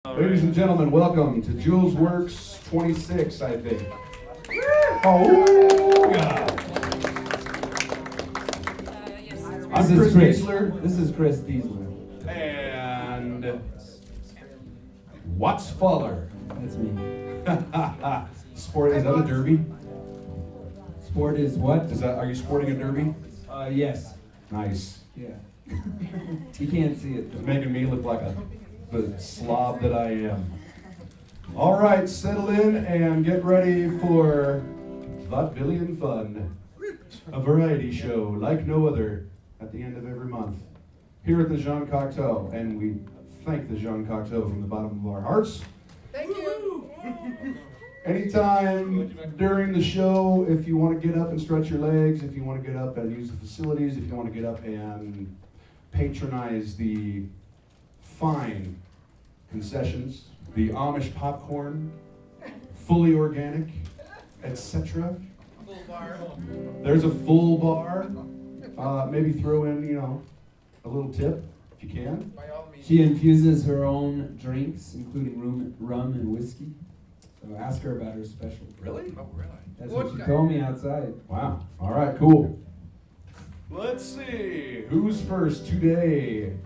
Ladies and gentlemen, welcome to Julesworks26, I think. Oh, God. I'm Chris Diesler. This is Chris Diesler. And what's Fuller? That's me. Sport, is that a derby? Sport is what? Are you sporting a derby? Yes. Nice. Yeah. You can't see it. It's making me look like the slob that I am. All right, settle in and get ready for Vaudevillian Fun, a variety show like no other at the end of every month here at the Jean Cocteau, and we thank the Jean Cocteau from the bottom of our hearts. Thank you. Anytime during the show, if you want to get up and stretch your legs, if you want to get up and use the facilities, if you want to get up and patronize the fine concessions, the Amish popcorn, fully organic, etc. Full bar. There's a full bar. Maybe throw in, a little tip if you can. By all means. She infuses her own drinks, including rum and whiskey. So ask her about her special. Really? Oh, really? That's what she told me outside. Wow. All right, cool. Let's see. Who's first today?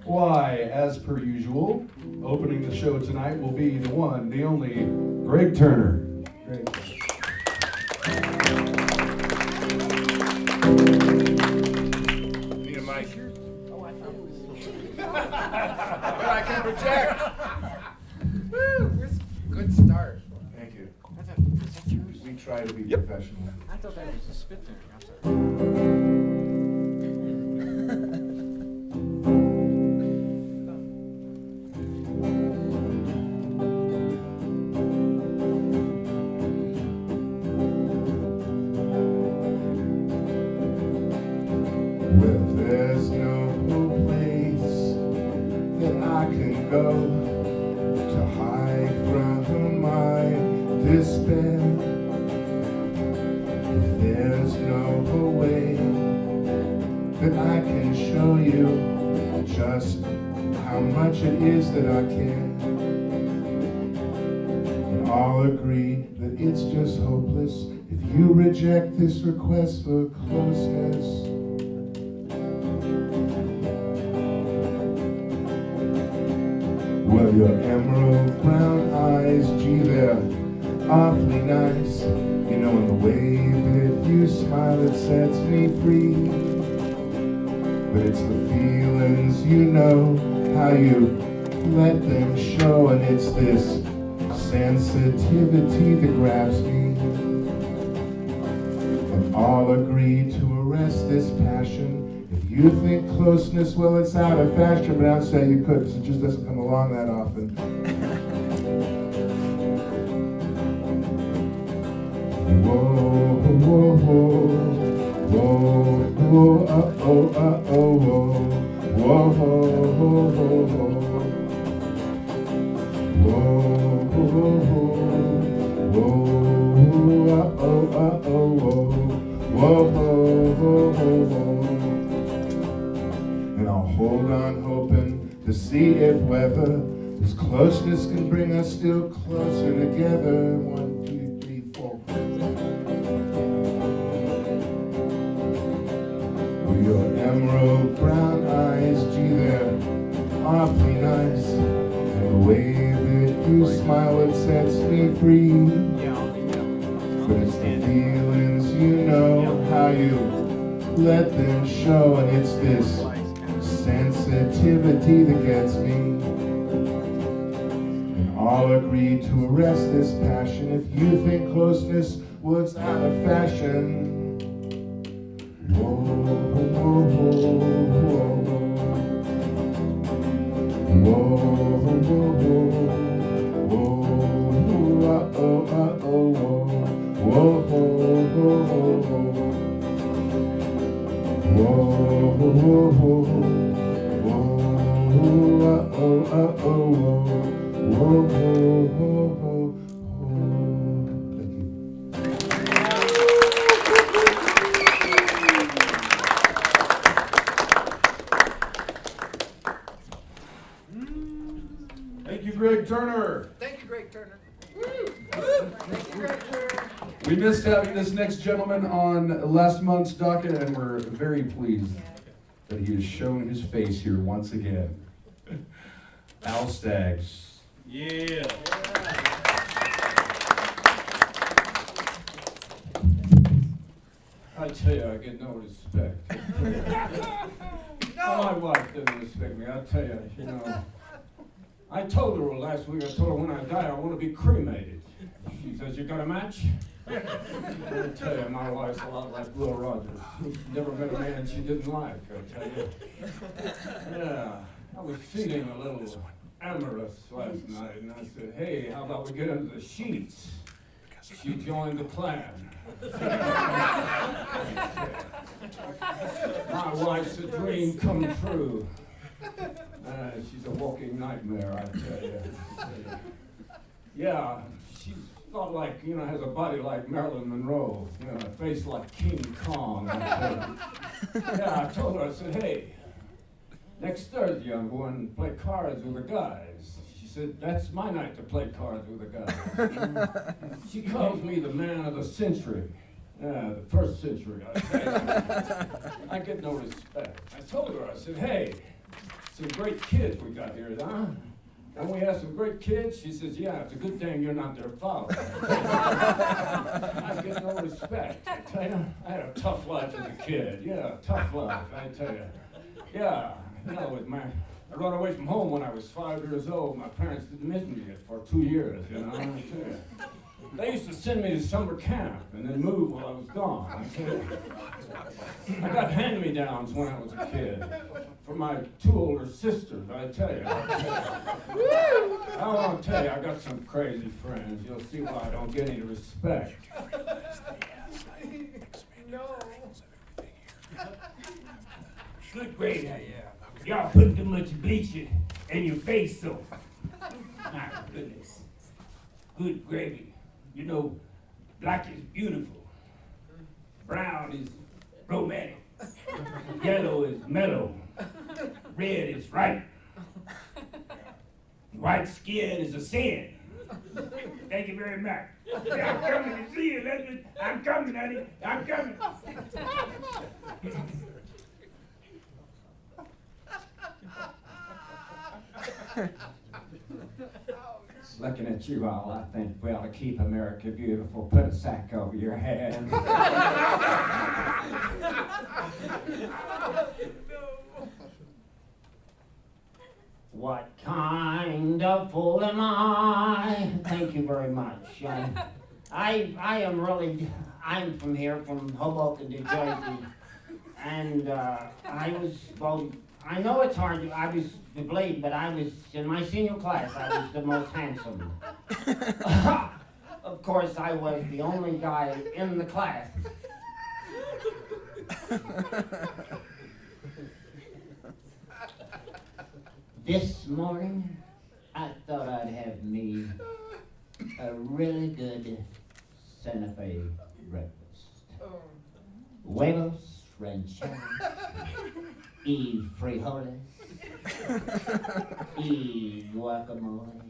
Why, as per usual, opening the show tonight will be the one, the only, Greg Turner. Great. Need a mic. But I can project. Woo! Good start. Thank you. Is that yours? We try to be professional. I thought that was a spit there. I'm sorry. Well, there's no place that I can go to hide from my despair. If there's no way that I can show you just how much it is that I care, and all agree that it's just hopeless if you reject this request for closeness. Well, your emerald brown eyes, gee, they're awfully nice. You know, in the way that you smile, it sets me free. But it's the feelings, how you let them show. And it's this sensitivity that grabs me. And all agree to arrest this passion. If you think closeness, well, it's out of fashion, but I'd say you could, because it just doesn't come along that often. Whoa, whoa, whoa, whoa, whoa, oh, whoa, whoa, whoa, whoa, whoa. And I'll hold on hoping to see if whether this closeness can bring us still closer together. 1, 2, 3, 4. With your emerald brown eyes, gee, they're awfully nice. And the way that you smile, it sets me free. But it's the feelings, how you let them show. And it's this sensitivity that gets me. And all agree to arrest this passion. If you think closeness was out of fashion. Whoa, whoa, whoa, whoa, whoa, whoa, Greg Turner. Thank you, Greg Turner. Thank you, Greg Turner. We missed having this next gentleman on last month's docket, and we're very pleased that he has shown his face here once again. Al Staggs. Yeah. I tell you, I get no respect. My wife doesn't respect me, I tell you, you know. I told her last week, I told her when I die, I want to be cremated. She says, you got a match? I tell you, my wife's a lot like Will Rogers. She's never met a man she didn't like, I tell you. Yeah, I was feeling a little amorous last night, and I said, hey, how about we get into the sheets? She joined the clan. My wife's a dream come true. She's a walking nightmare, I tell you. Yeah, she's not like, you know, has a body like Marilyn Monroe, you know, a face like King Kong. I tell you. Yeah, I told her, I said, hey, next Thursday I'm going to play cards with the guys. She said, that's my night to play cards with the guys. She calls me the man of the century. Yeah, the first century, I tell you. I get no respect. I told her, I said, hey, some great kids we got here, huh? And we have some great kids? She says, yeah, it's a good thing you're not their father. I get no respect. I tell you, I had a tough life as a kid. Yeah, tough life, I tell you. Yeah, you know, I ran away from home when I was 5 years old. My parents didn't miss me yet for 2 years, you know, I tell you. They used to send me to summer camp and then move while I was gone. I tell you. I got hand-me-downs when I was a kid from my 2 older sisters, I tell you. I want to tell you, I got some crazy friends. You'll see why I don't get any respect. No. Good gravy. Y'all put too much bleach in your face, so. My goodness. Good gravy. You know, black is beautiful. Brown is romantic. Yellow is mellow. Red is right. White skin is a sin. Thank you very much. I'm coming to see you, Leslie. I'm coming, honey. I'm coming. Looking at you all, I think we ought to keep America beautiful. Put a sack over your head. What kind of fool am I? Thank you very much. I'm from here, from Hoboken, New Jersey. And I know it's hard, I was the blade, but I was, in my senior class, I was the most handsome. Of course, I was the only guy in the class. This morning, I thought I'd have me a really good Santa Fe breakfast. Huevos rancheros y frijoles y guacamole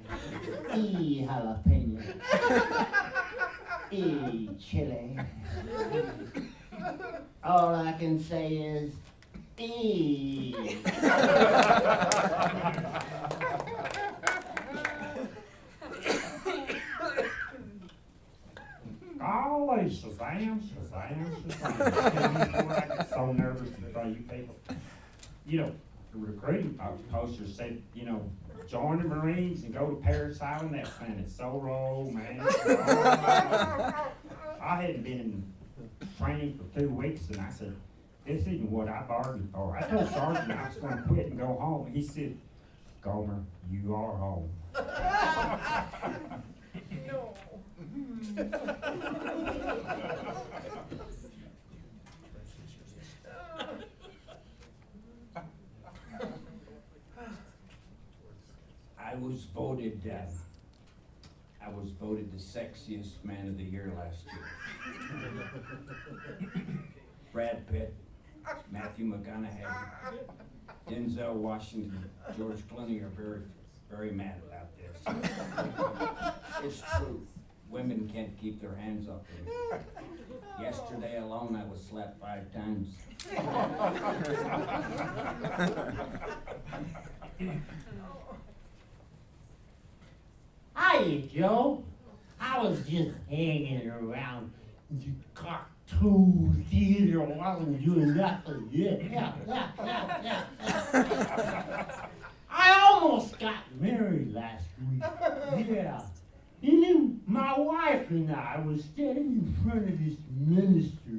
y jalapeno y chile. All I can say is eat. Always Shazam, Shazam, Shazam. I get so nervous in front of you people. You know, the recruiting posters said, you know, join the Marines and go to Paris Island. That sounded so romantic. I hadn't been in training for 2 weeks, and I said, this isn't what I bargained for. I told Sergeant I was going to quit and go home. He said, Gomer, you are home. No. I was voted the sexiest man of the year last year. Brad Pitt, Matthew McConaughey, Denzel Washington, George Clooney are very very mad about this. It's true. Women can't keep their hands off of me. Yesterday alone, I was slapped 5 times. Hiya, Joe. I was just hanging around the Cocteau Theater. Wasn't doing nothing. Yeah. I almost got married last week. Yeah. And then my wife and I was standing in front of this minister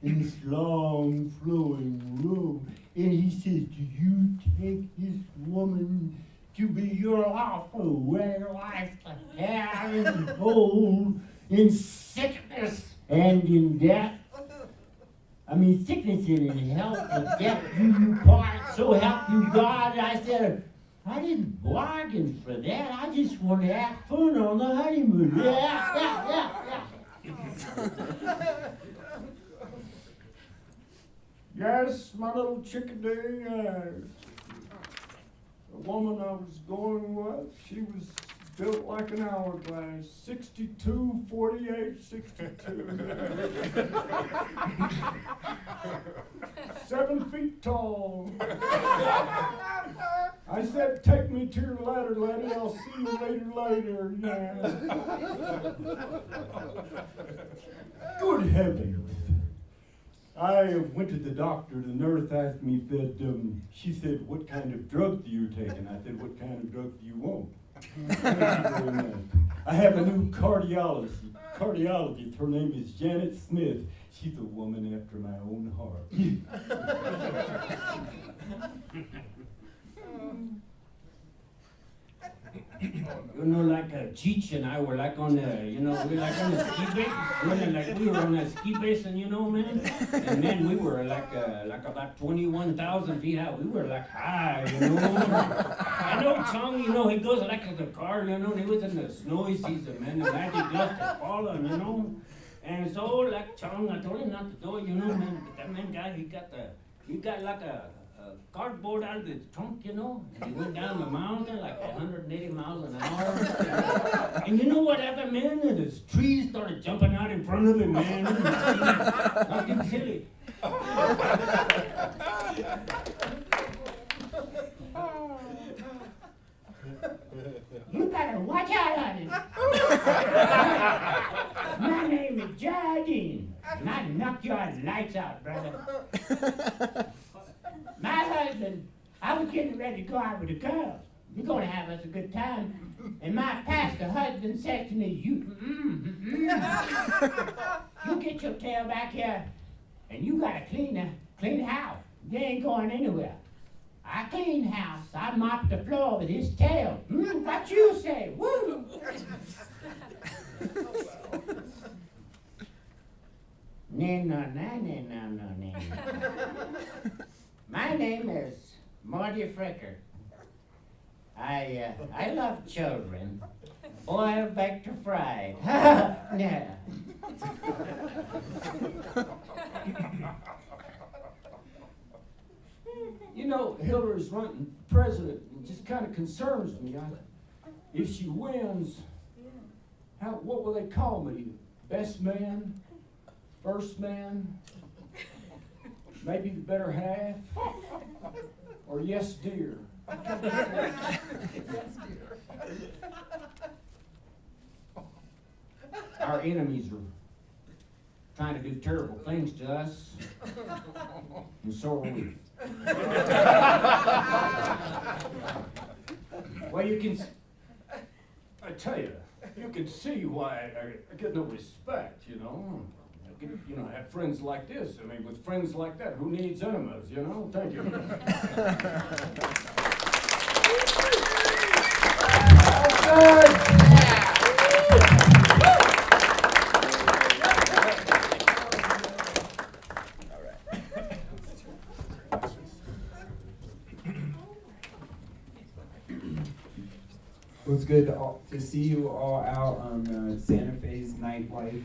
in this long, flowing robe, and he says, "Do you take this woman to be your lawful wed wife to have and hold in sickness and in death? I mean, sickness and in health, and death do you part, so help you God." I said, "I didn't bargain for that. I just want to have fun on the honeymoon." Yeah. Yes, my little chickadee, the woman I was going with, she was built like an hourglass, 62, 48, 62. 7 feet tall. I said, "Take me to your ladder, lady. I'll see you later, yeah." Good heavens. I went to the doctor. The nurse asked me, she said, "What kind of drugs do you take?" And I said, "What kind of drugs do you want?" I have a new cardiologist. Her name is Janet Smith. She's a woman after my own heart. You know, like Cheech and I were like on the, we were like on the ski base. We were on a ski base, and man. And then we were like about 21,000 feet high. We were like high, I know Chong, he goes like to the car, and he was in the snowy season, man. The magic dust had fallen, And so, like Chong, I told him not to do it, man. But that man guy, he got like a cardboard out of the trunk, and he went down the mountain like 180 miles an hour. And you know what happened, man? The trees started jumping out in front of him, man. Nothing silly. You better watch out on him. My name is Jardine, and I knocked your lights out, brother. My husband, I was getting ready to go out with the girls. We're going to have us a good time. And my pastor husband said to me, you get your tail back here, and you got to clean the house. You ain't going anywhere. I clean the house. I mop the floor with his tail. What you say? Woo! No. My name is Marty Fricker. I love children. Boiled, baked, or fried. Yeah. Hillary's running president. It just kind of concerns me. If she wins, what will they call me? Best man? First man? Maybe the better half? Or yes, dear? Our enemies are trying to do terrible things to us, and so are we. Well, I tell you, you can see why I get no respect, I have friends like this. With friends like that, who needs enemies, Thank you. It was good to see you all out on Santa Fe's nightlife,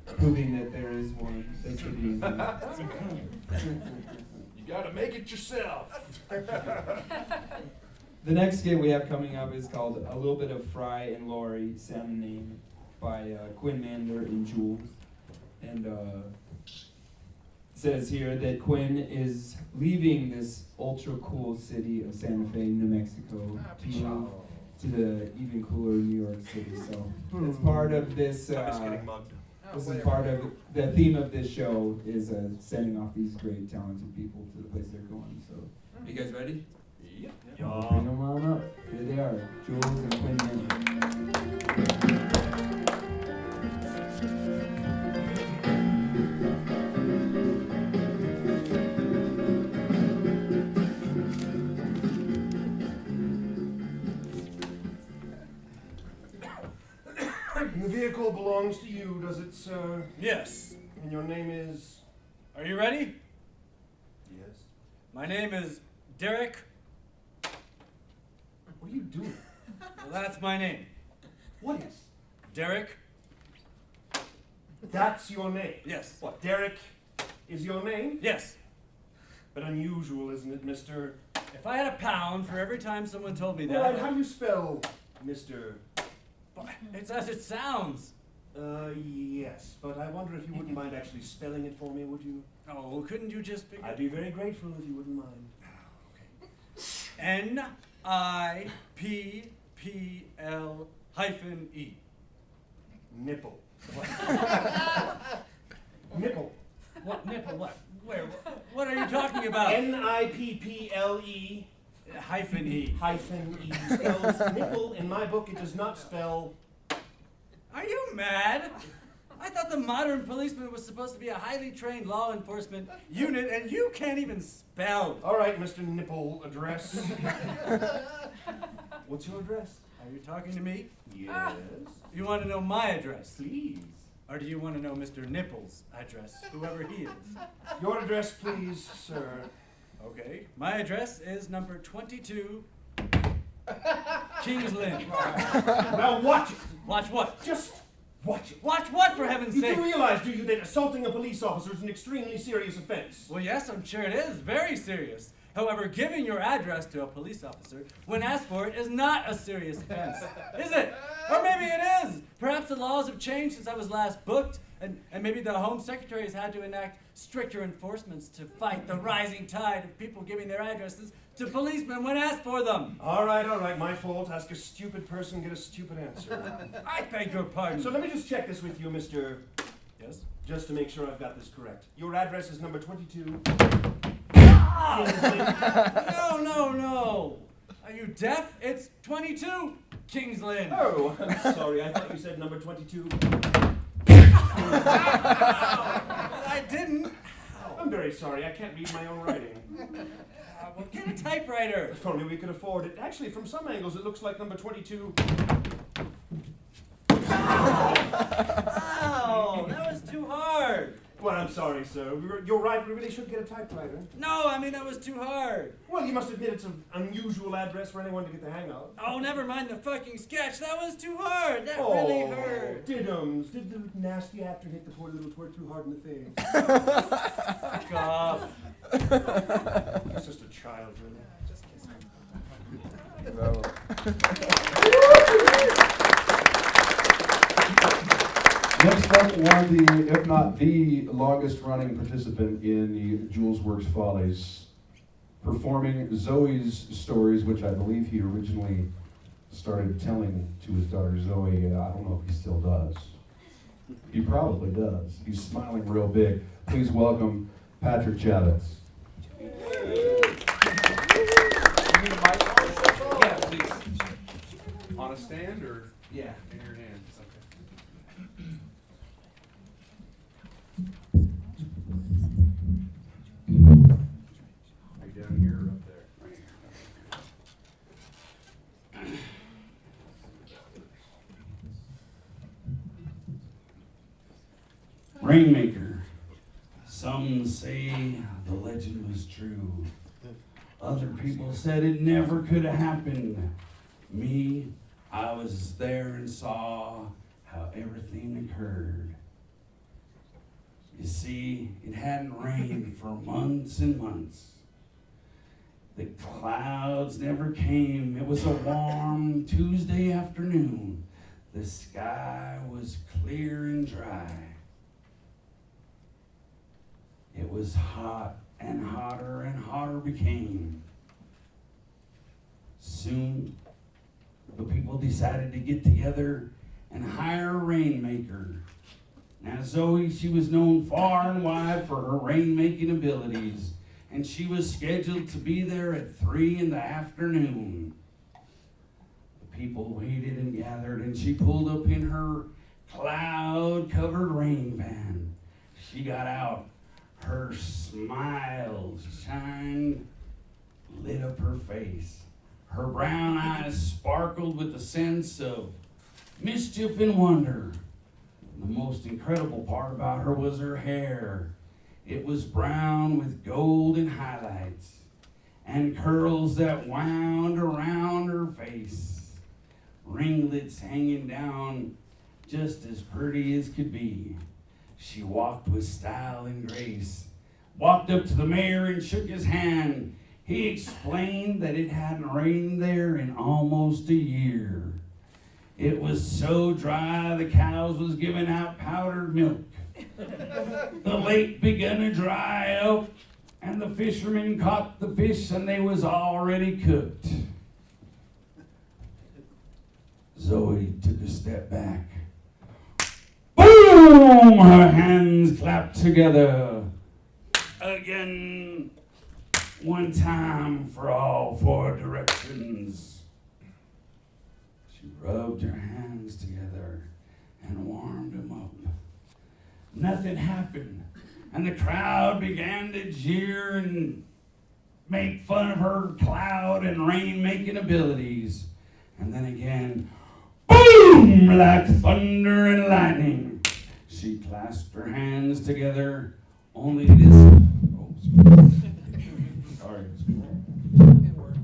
proving that there is one. Thanks for being here. You gotta make it yourself. The next skit we have coming up is called A Little Bit of Fry and Laurie, Salmon by Quinn Mander and Jules. And it says here that Quinn is leaving this ultra cool city of Santa Fe, New Mexico, to move to the even cooler New York City. So it's part of this. This is part of the theme of this show is sending off these great, talented people to the place they're going. So, are you guys ready? Yep. Bring them on up. Here they are, Jules and Quinn Mander. The vehicle belongs to you, does it, sir? Yes. And your name is? Are you ready? Yes. My name is Derek. What are you doing? Well, that's my name. What is? Derek. That's your name? Yes. What, Derek is your name? Yes. But unusual, isn't it, Mr.? If I had a pound for every time someone told me that. Right, how do you spell Mr.? It's as it sounds. Yes, but I wonder if you wouldn't mind actually spelling it for me, would you? Oh, couldn't you just figure? I'd be very grateful if you wouldn't mind. N-I-P-P-L-E. Nipple. Nipple. What nipple? What? Where? What are you talking about? N-I-P-P-L-E Hyphen E. hyphen E spells nipple. In my book, it does not spell. Are you mad? I thought the modern policeman was supposed to be a highly trained law enforcement unit, and you can't even spell. All right, Mr. Nipple Address. What's your address? Are you talking to me? Yes. You want to know my address? Please. Or do you want to know Mr. Nipples' address, whoever he is? Your address, please, sir. Okay. My address is number 22, Kings Lynn. Now watch it. Watch what? Just watch it. Watch what, for heaven's You sake? do realize, do you, that assaulting a police officer is an extremely serious offense? Well, yes, I'm sure it is. Very serious. However, giving your address to a police officer when asked for it is not a serious offense, is it? Or maybe it is. Perhaps the laws have changed since I was last booked, and maybe the Home Secretary has had to enact stricter enforcements to fight the rising tide of people giving their addresses to policemen when asked for them. All right, my fault. Ask a stupid person, get a stupid answer. I beg your pardon. So let me just check this with you, Mr. Yes? Just to make sure I've got this correct. Your address is number 22. No. Are you deaf? It's 22 Kings Lynn. Oh, I'm sorry. I thought you said number 22. Well, I didn't. I'm very sorry. I can't read my own writing. Well, get a typewriter. If only we could afford it. Actually, from some angles, it looks like number 22. Ow, that was too hard. Well, I'm sorry, sir. You're right. We really should get a typewriter. No, I mean that was too hard. Well, you must admit it's an unusual address for anyone to get the hang of. Oh, never mind the fucking sketch. That was too hard. That really hurt. Diddums. Did the nasty actor hit the poor little twerp too hard in the face? Fuck off. He's just a child, really. Just kiss him. Next up, one of the, if not the longest running participant in the Julesworks Follies, performing Zoe's stories, which I believe he originally started telling to his daughter Zoe. I don't know if he still does. He probably does. He's smiling real big. Please welcome Patrick Chavez. Yeah, please. On a stand or Yeah. in your hands? Okay. Are you down here or up there? Rainmaker. Some say the legend was true. Other people said it never could have happened. Me, I was there and saw how everything occurred. You see, it hadn't rained for months and months. The clouds never came. It was a warm Tuesday afternoon. The sky was clear and dry. It was hot and hotter became. Soon, the people decided to get together and hire a rainmaker. Now Zoe, she was known far and wide for her rainmaking abilities, and she was scheduled to be there at 3 in the afternoon. The people waited and gathered, and she pulled up in her cloud-covered rain van. She got out. Her smile shined, lit up her face. Her brown eyes sparkled with a sense of mischief and wonder. The most incredible part about her was her hair. It was brown with golden highlights and curls that wound around her face. Ringlets hanging down just as pretty as could be. She walked with style and grace, walked up to the mayor and shook his hand. He explained that it hadn't rained there in almost a year. It was so dry the cows was giving out powdered milk. The lake began to dry up, and the fishermen caught the fish and they was already cooked. Zoe took a step back. Boom! Her hands clapped together. Again, one time for all 4 directions. She rubbed her hands together and warmed them up. Nothing happened, and the crowd began to jeer and make fun of her cloud and rain-making abilities. And then again, boom! Like thunder and lightning. She clasped her hands together, only this... Oh, sorry. It worked.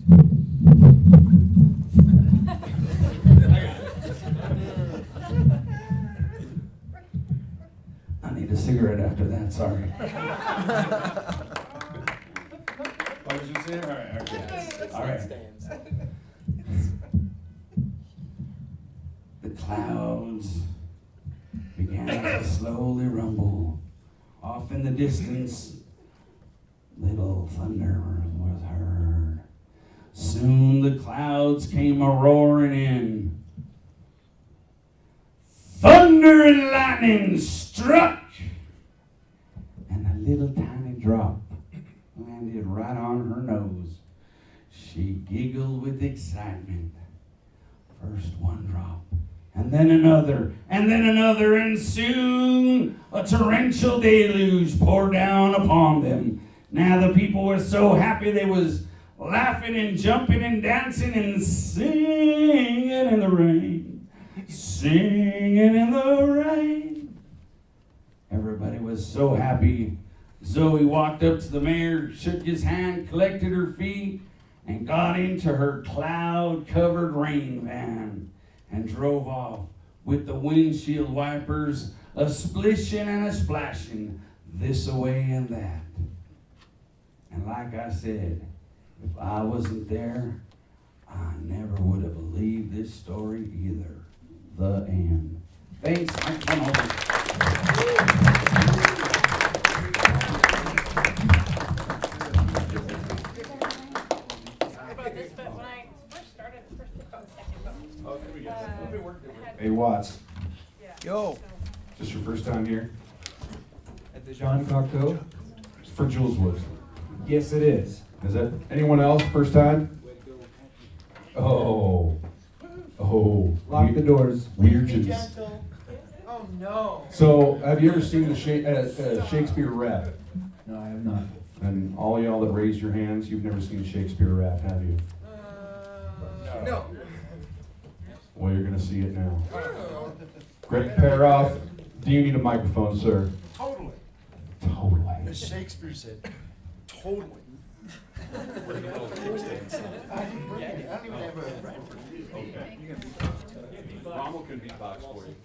I need a cigarette after that, sorry. What did you say? All right, okay. All right. The clouds began to slowly rumble. Off in the distance, little thunder was heard. Soon the clouds came a-roaring in. Thunder and lightning struck, and a little tiny drop landed right on her nose. She giggled with excitement. First one drop, and then another, and soon a torrential deluge poured down upon them. Now the people were so happy they was laughing and jumping and dancing and singing in the rain. Singing in the rain. Everybody was so happy. Zoe walked up to the mayor, shook his hand, collected her feet, and got into her cloud-covered rain van and drove off with the windshield wipers a splishing and a splashing this way and that. And like I said, if I wasn't there, I never would have believed this story either. The end. Thanks, Mike. Come over. Hey, Watts, Yo. is this your first time here? At the Jean Cocteau? For Julesworks. Yes, it is. Is that anyone else first time? Oh. Lock the doors. Weird Jews. Oh no. So, have you ever seen the Shakespeare rap? No, I have not. And all y'all that raised your hands, you've never seen Shakespeare rap, have you? No. Well, you're gonna see it now. Greg Paroff, do you need a microphone, sir? Totally. Totally. As Shakespeare said, totally. I don't even have a... Okay. Rommel can beatbox for you.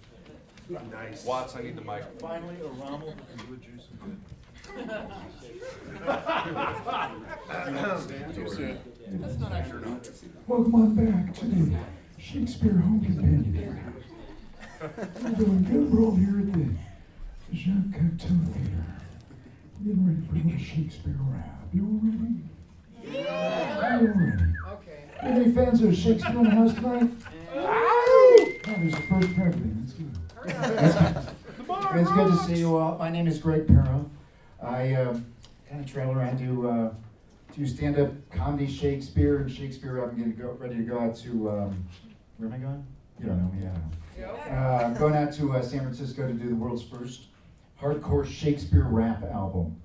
Nice. Watts, I need the mic. Finally, a Rommel who can do a juice and good. Welcome on back to the Shakespeare Home Companion. We're doing good. We're all here at the Jean Cocteau Theater. We're getting ready for a little Shakespeare rap. You all ready? Yeah! You all ready? Okay. Any fans of Shakespeare in the house tonight? Oh, there's a first for everything. That's good. It's good to see you all. My name is Greg Perro. I kind of travel around, do stand-up comedy, Shakespeare, and Shakespeare. I'm ready to go out to, where am I going? You don't know me, I don't know. I'm going out to San Francisco to do the world's first hardcore Shakespeare rap album.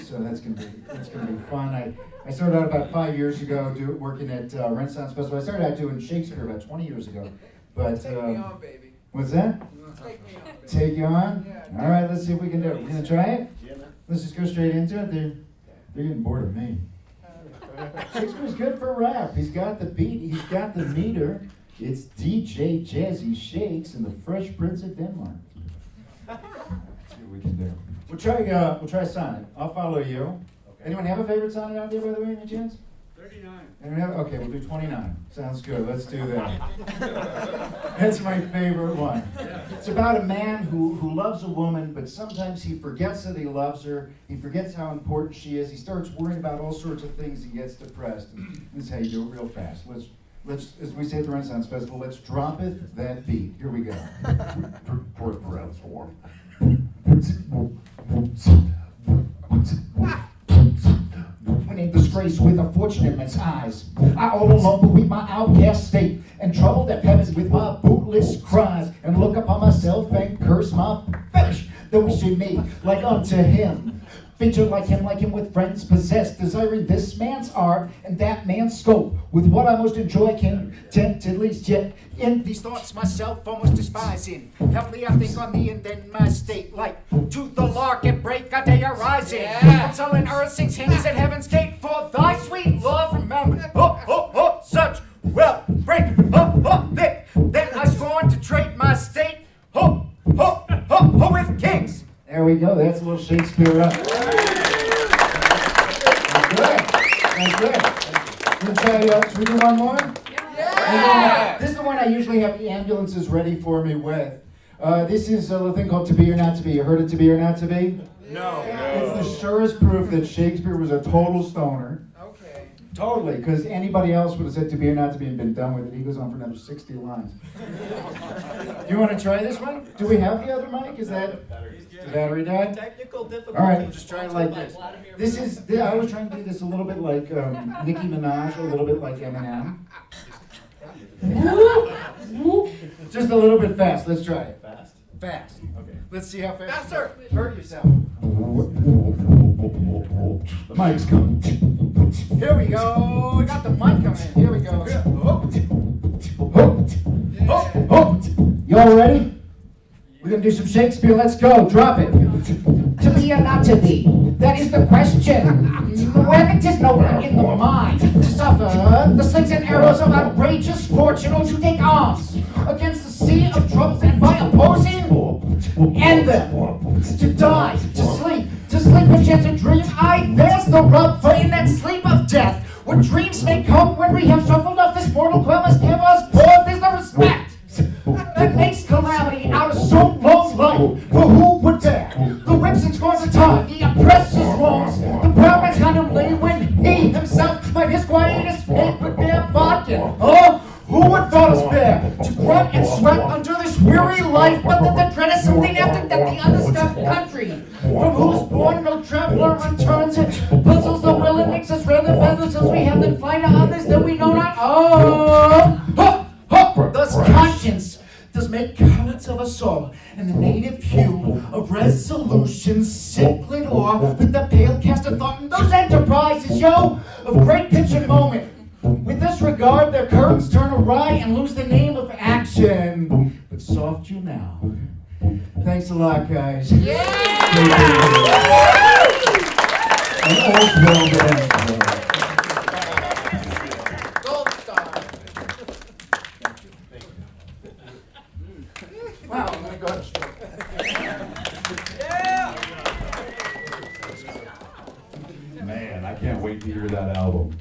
So that's gonna be fun. I started out about 5 years ago working at Renaissance Festival. I started out doing Shakespeare about 20 years ago. But Take me on, baby. what's that? Take me on. Take you on? Yeah. All right, let's see if we can do it. We're gonna try it? Let's just go straight into it. They're getting bored of me. Shakespeare's good for rap. He's got the beat, he's got the meter. It's DJ Jazzy Shakes and the Fresh Prince of Denmark. Let's see what we can do. We'll try sonnet. I'll follow you. Okay. Anyone have a favorite sonnet out there, by the way, any chance? 39. Okay, we'll do 29. Sounds good. Let's do that. That's my favorite one. It's about a man who loves a woman, but sometimes he forgets that he loves her. He forgets how important she is. He starts worrying about all sorts of things. He gets depressed. And this is how you do it real fast. Let's, as we say at the Renaissance Festival, let's drop it, that beat. Here we go. When in disgrace with a fortune in its eyes, I all alone beweep my outcast state, and troubled at heavens with my bootless cries, and look upon myself and curse my flesh, that we should make like unto him. Feature like him with friends possessed, desiring this man's art and that man's scope. With what I most enjoy can tend to least yet in these thoughts myself almost despising. Heavily I think on thee and then my state, like to the lark at break of day arising. Yeah. Until in earth sings hymns at heaven's gate for thy sweet love remember. Such well break thick. Then I scorn to trade my state with kings. There we go. That's a little Shakespeare up. That's good. Should we do one more? Yeah. This is the one I usually have the ambulances ready for me with. This is a little thing called To Be or Not To Be. You heard of To Be or Not To Be? No. It's the surest proof that Shakespeare was a total stoner. Okay. Totally, because anybody else would have said To Be or Not To Be and been done with it. He goes on for another 60 lines. Do you want to try this one? Do we have the other mic? Is that the battery died? Technical difficulties. All right, we'll just try it like this. I was trying to do this a little bit like Nicki Minaj, a little bit like Eminem. Just a little bit fast. Let's try it. Fast. Okay. Let's see how fast. Faster. Hurt yourself. The mic's coming. Here we go. We got the mic coming in. Here we go. You all ready? We're going to do some Shakespeare. Let's go. Drop it. To be or not to be? That is the question. Whether 'tis nowhere in the mind to suffer the slings and arrows of outrageous fortune, or to take arms against the sea of troubles, and by opposing end them. To die, to sleep perchance a dream. Aye, there's the rub, for in that sleep of death, where dreams may come when we have shuffled off this mortal coil, must give us both is the respect that makes calamity out of so long life. For who would dare the whips and scorns of time, the oppressor's wrongs, the proud man's contemplate when he himself might his quiet escape with their vodka? Oh, who would thought us bear to grunt and sweat under this weary life, but that the dread is something after death, the undisturbed country, from whose bourne no traveler returns it, puzzles the will and makes us rather feathers as we have then fly to others that we know not. Thus conscience does make cowards of us all, and the native hue of resolution sicklet o'er with the pale cast of thought in those enterprises, of great pitch and moment. With this regard, their curtains turn awry and lose the name of action. But soft you now. Thanks a lot, guys. Yeah! And all's well that ends well. Gold star. Wow, I'm gonna go ahead and start. Yeah. can't wait to hear that album.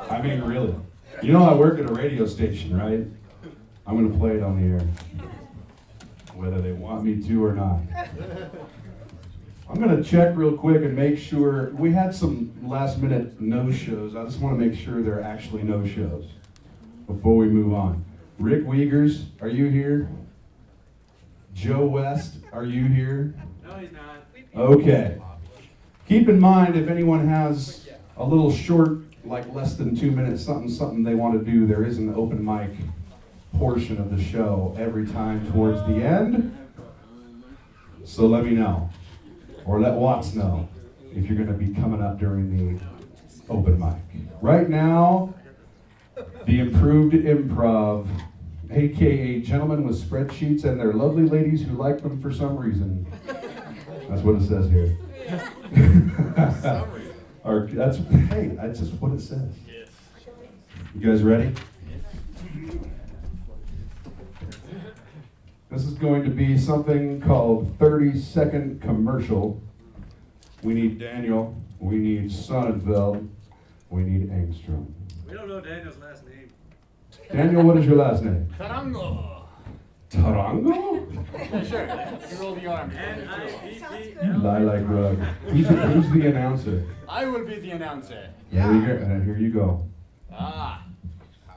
I mean, really. You know, I work at a radio station, right? I'm gonna play it on the air, whether they want me to or not. I'm gonna check real quick and make sure, we had some last minute no-shows. I just wanna make sure there are actually no-shows before we move on. Rick Wiegers, are you here? Joe West, are you here? No, he's not. Okay. Keep in mind, if anyone has a little short, like less than 2 minutes, something they want to do, there is an open mic portion of the show every time towards the end. So let me know, or let Watts know, if you're going to be coming up during the open mic. Right now, the improved improv, aka gentlemen with spreadsheets and their lovely ladies who like them for some reason. That's what it says here. Or that's just what it says. You guys ready? This is going to be something called 30-second commercial. We need Daniel, we need Sonnenfeld, we need Engstrom. We don't know Daniel's last name. Daniel, what is your last name? Tarango. Tarango? Sure. You roll the arm. N-I-P-P-L. Lilac Rug. Who's the announcer? I will be the announcer. There we go. Here you go.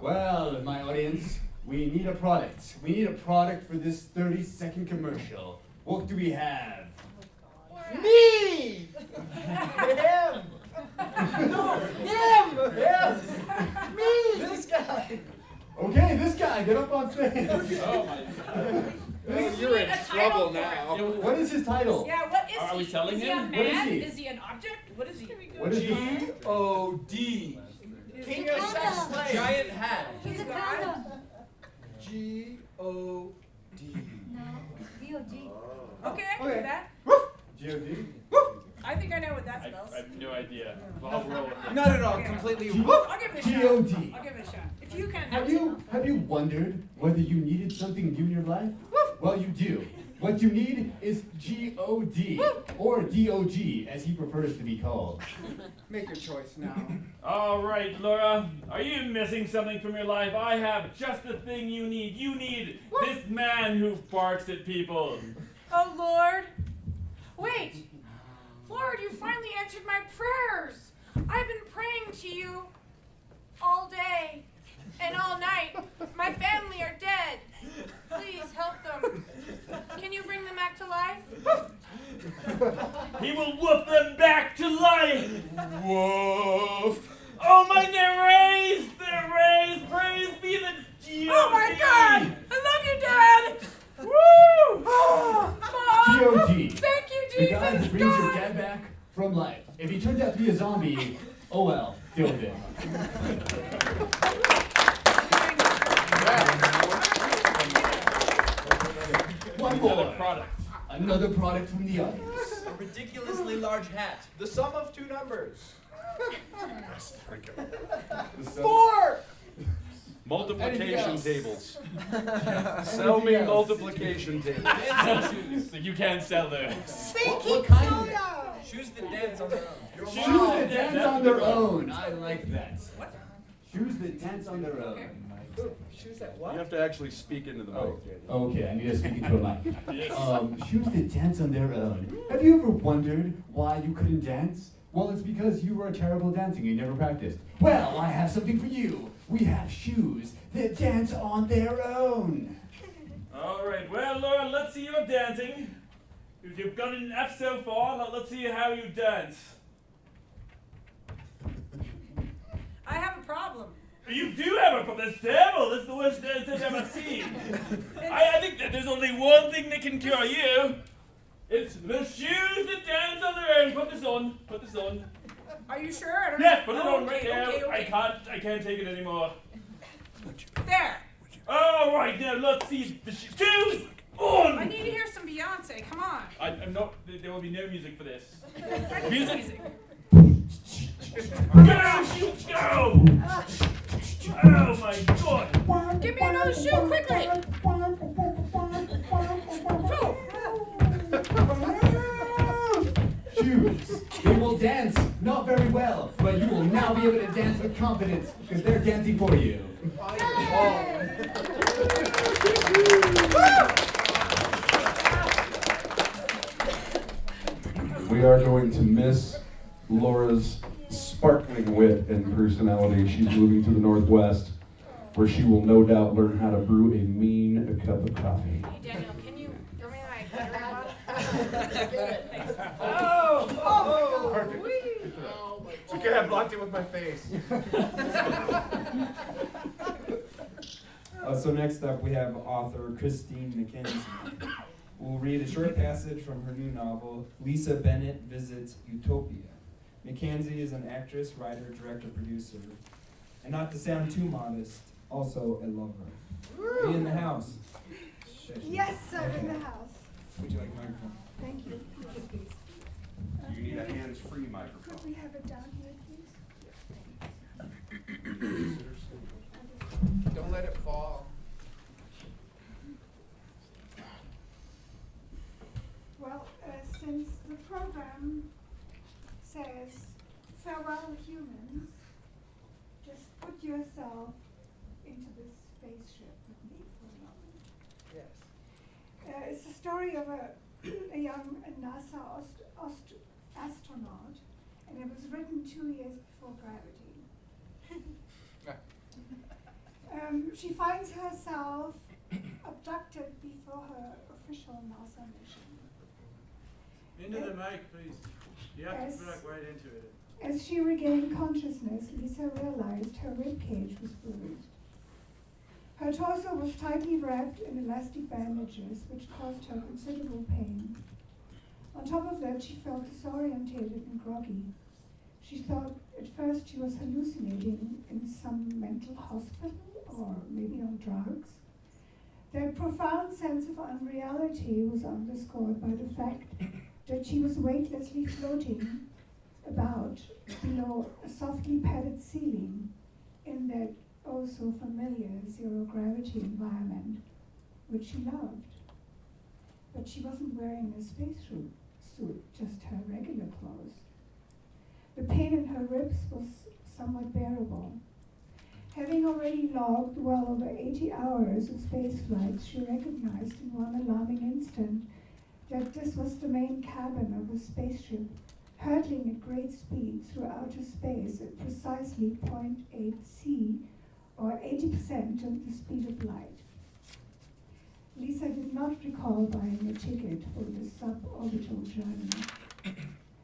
Well, my audience, we need a product. We need a product for this 30-second commercial. What do we have? Me! Him! No, him! Me! This guy! Okay, this guy, get up on stage. Oh my God. You're in trouble now. What is his title? Yeah, what is Are he? we telling is he him? a What man? is he? Is he an object? What is he? What is he? G-O-D. King of sex slave. Giant hat. He's a condom. G-O-D. No, D-O-G. Okay, I can do that. G-O-D? I think I know what that spells. I have no idea. I'll roll with it. Not at all. Completely. I'll give it a shot. G-O-D. I'll give it a shot. If you can. Have you wondered whether you needed something new in your life? Well, you do. What you need is G-O-D, or D-O-G, as he prefers to be called. Make your choice now. All right, Laura, are you missing something from your life? I have just the thing you need. You need this man who barks at people. Oh, Lord. Wait. Lord, you finally answered my prayers. I've been praying to you all day and all night. My family are dead. Please help them. Can you bring them back to life? He will woof them back to life. Woof. Oh my, they're raised. They're raised. Praise be the G-O-D. Oh my God! I love you, Dad. Woo! Oh, Mom. G-O-D. Thank you, The guy Jesus. who brings your God. dad back from life. If he turns out to be a zombie, oh well, deal with it. One more. Another product from the audience. A ridiculously large hat. The sum of two numbers. 4! Multiplication else? tables. Sell me multiplication tables. You can't sell those. What kind of Shoes that dance on their own. Shoes that dance on their own. I like that. What? Shoes that dance on their own. Shoes that what? You have to actually speak into the mic. Okay, I need to speak into a mic. Shoes that dance on their own. Have you ever wondered why you couldn't dance? Well, it's because you were a terrible dancer and you never practiced. Well, I have something for you. We have shoes that dance on their own. All right, well, Laura, let's see your dancing. You've got an F so far. Now let's see how you dance. I have a problem. You do have a problem. That's terrible. That's the worst dance I've ever seen. I think that there's only one thing that can cure you. It's the shoes that dance on their own. Put this on. Put this on. Are you sure? I don't Yes, put it on right okay, now. okay. I can't take it anymore. There. All right, now let's see the shoes on. I need to hear some Beyonce. Come on. I'm not. There will be no music for this. I need Music. music. Go, shoes, go! Oh my God! Give me another shoe quickly. Shoes. They will dance, not very well, but you will now be able to dance with confidence, because they're dancing for you. We are going to miss Laura's sparkling wit and personality. She's moving to the Northwest, where she will no doubt learn how to brew a mean cup of coffee. Hey Daniel, can you throw me my water bottle? Oh, perfect. You could have blocked it with my face. So next up we have author Christine McKenzie. We'll read a short passage from her new novel, Lisa Bennett Visits Utopia. McKenzie is an actress, writer, director, producer, and not to sound too modest, also a lover. Are you in the house? Yes, I'm in the house. Would you like a microphone? Thank you. You need a hands-free microphone. Could we have it down here, please? Don't let it fall. Well, since the program says farewell humans, just put yourself into this spaceship with me for a moment. Yes. It's the story of a young NASA astronaut, and it was written 2 years before gravity. She finds herself abducted before her official NASA mission. Into the mic, please. You have to plug right into it. As she regained consciousness, Lisa realized her ribcage was bruised. Her torso was tightly wrapped in elastic bandages, which caused her considerable pain. On top of that, she felt disorientated and groggy. She thought at first she was hallucinating in some mental hospital or maybe on drugs. That profound sense of unreality was underscored by the fact that she was weightlessly floating about below a softly padded ceiling in that oh so familiar zero-gravity environment, which she loved. But she wasn't wearing a spacesuit, just her regular clothes. The pain in her ribs was somewhat bearable. Having already logged well over 80 hours of space flights, she recognized in one alarming instant that this was the main cabin of a spaceship hurtling at great speed through outer space at precisely 0.8 c, or 80% of the speed of light. Lisa did not recall buying a ticket for this suborbital journey.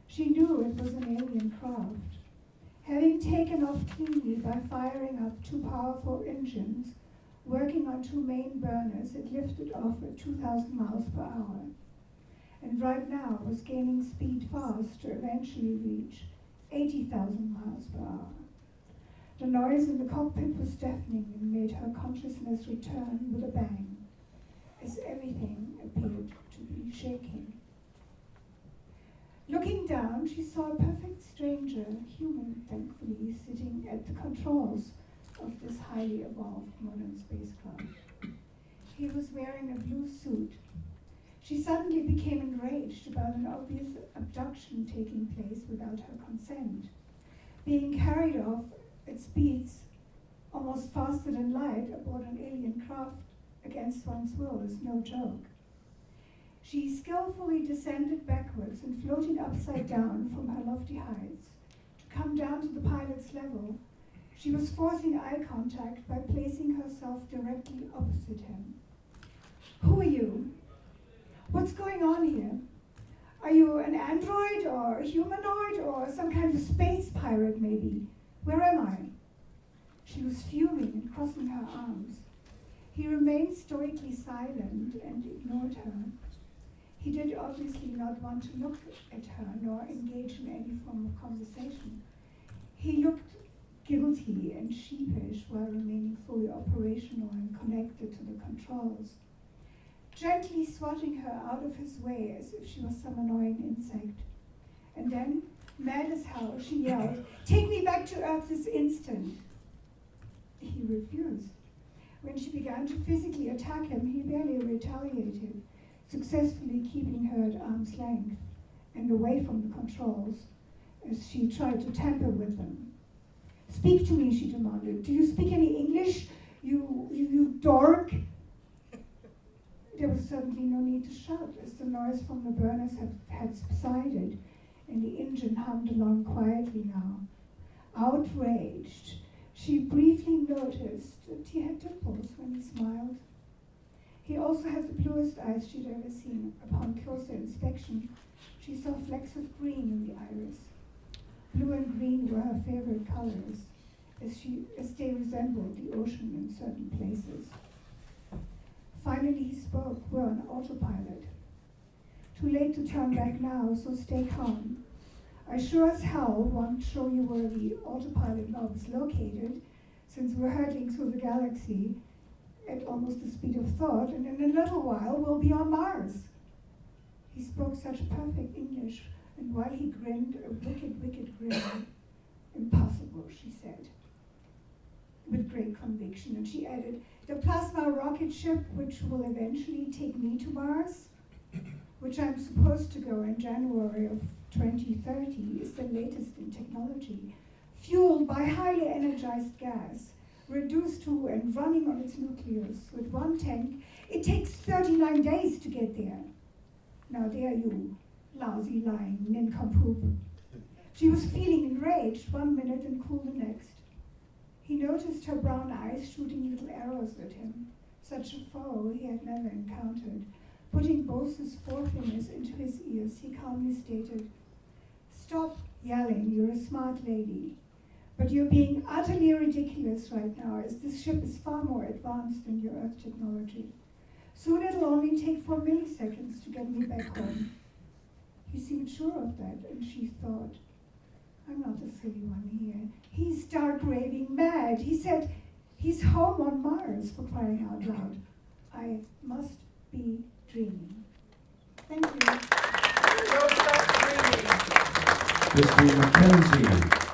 She knew it was an alien craft. Having taken off cleanly by firing up 2 powerful engines, working on 2 main burners, it lifted off at 2,000 miles per hour. And right now was gaining speed fast to eventually reach 80,000 miles per hour. The noise in the cockpit was deafening and made her consciousness return with a bang, as everything appeared to be shaking. Looking down, she saw a perfect stranger, human thankfully, sitting at the controls of this highly evolved modern spacecraft. He was wearing a blue suit. She suddenly became enraged about an obvious abduction taking place without her consent. Being carried off at speeds almost faster than light aboard an alien craft against one's will is no joke. She skillfully descended backwards and floated upside down from her lofty heights. To come down to the pilot's level, she was forcing eye contact by placing herself directly opposite him. Who are you? What's going on here? Are you an android or a humanoid or some kind of space pirate maybe? Where am I? She was fuming and crossing her arms. He remained stoically silent and ignored her. He did obviously not want to look at her nor engage in any form of conversation. He looked guilty and sheepish while remaining fully operational and connected to the controls, gently swatting her out of his way as if she was some annoying insect. And then, mad as hell, she yelled, "Take me back to Earth this instant!" He refused. When she began to physically attack him, he barely retaliated, successfully keeping her at arm's length and away from the controls, as she tried to tamper with them. Speak to me, she demanded. Do you speak any English, you dork? There was certainly no need to shout, as the noise from the burners had subsided, and the engine hummed along quietly now. Outraged, she briefly noticed that he had dimples when he smiled. He also had the bluest eyes she'd ever seen. Upon closer inspection, she saw flecks of green in the iris. Blue and green were her favorite colors, as they resembled the ocean in certain places. Finally he spoke. We're on autopilot. Too late to turn back now, so stay calm. I sure as hell won't show you where the autopilot knob is located, since we're hurtling through the galaxy at almost the speed of thought, and in a little while we'll be on Mars. He spoke such perfect English, and while he grinned a wicked, wicked grin, impossible, she said, with great conviction, and she added, the plasma rocket ship, which will eventually take me to Mars, which I'm supposed to go in January of 2030, is the latest in technology, fueled by highly energized gas, reduced to and running on its nucleus. With one tank, it takes 39 days to get there. Now there you, lousy, lying nincompoop. She was feeling enraged 1 minute and cool the next. He noticed her brown eyes shooting little arrows at him, such a foe he had never encountered. Putting both his forefingers into his ears, he calmly stated, stop yelling, you're a smart lady. But you're being utterly ridiculous right now, as this ship is far more advanced than your Earth technology. Soon it'll only take 4 milliseconds to get me back home. He seemed sure of that, and she thought, I'm not the silly one here. He's stark raving mad. He said he's home on Mars, for crying out loud. I must be dreaming. Thank you. Don't stop dreaming. Christine McKenzie.